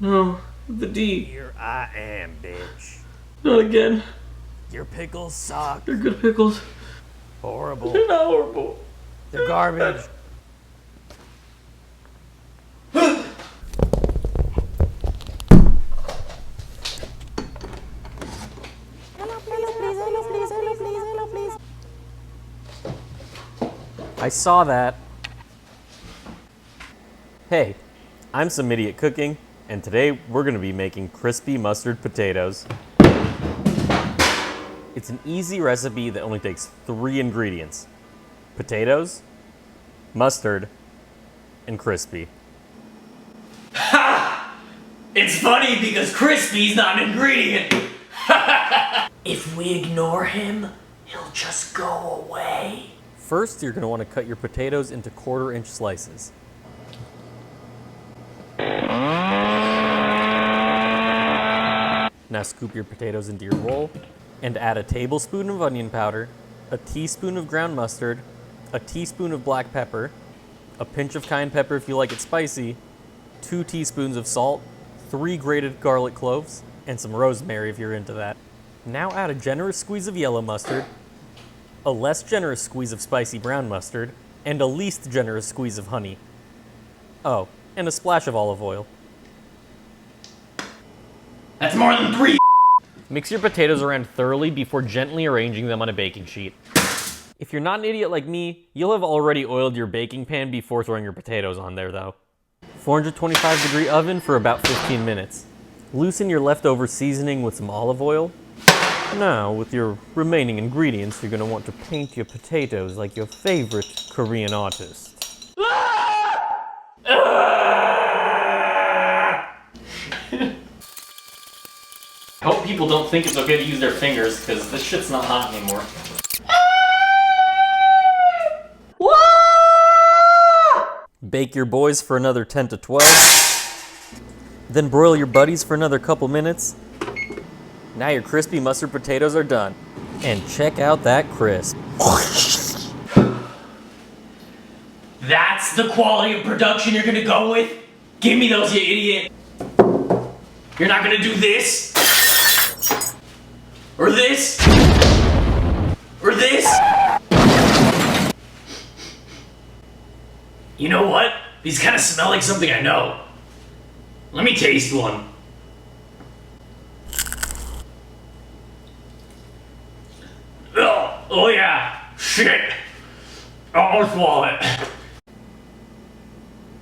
No, the D. Here I am, bitch. Not again. Your pickles suck. They're good pickles. Horrible. They're not horrible. They're garbage. I saw that. Hey, I'm some idiot cooking, and today we're gonna be making crispy mustard potatoes. It's an easy recipe that only takes 3 ingredients: potatoes, mustard, and crispy. Ha! It's funny because crispy's not an ingredient. If we ignore him, he'll just go away. First, you're gonna wanna cut your potatoes into 1/4-inch slices. Now scoop your potatoes into your bowl and add a tablespoon of onion powder, a teaspoon of ground mustard, a teaspoon of black pepper, a pinch of cayenne pepper if you like it spicy, 2 teaspoons of salt, 3 grated garlic cloves, and some rosemary if you're into that. Now add a generous squeeze of yellow mustard, a less generous squeeze of spicy brown mustard, and a least generous squeeze of honey. Oh, and a splash of olive oil. That's more than 3. Mix your potatoes around thoroughly before gently arranging them on a baking sheet. If you're not an idiot like me, you'll have already oiled your baking pan before throwing your potatoes on there though. 425-degree oven for about 15 minutes. Loosen your leftover seasoning with some olive oil. Now, with your remaining ingredients, you're gonna want to paint your potatoes like your favorite Korean artist. I hope people don't think it's okay to use their fingers, because this shit's not hot anymore. Bake your boys for another 10 to 12. Then broil your buddies for another couple minutes. Now your crispy mustard potatoes are done. And check out that crisp. That's the quality of production you're gonna go with? Give me those, you idiot. You're not gonna do this? Or this? Or this? You know what? These kind of smell like something I know. Let me taste one. Oh yeah, shit. Almost swallowed it.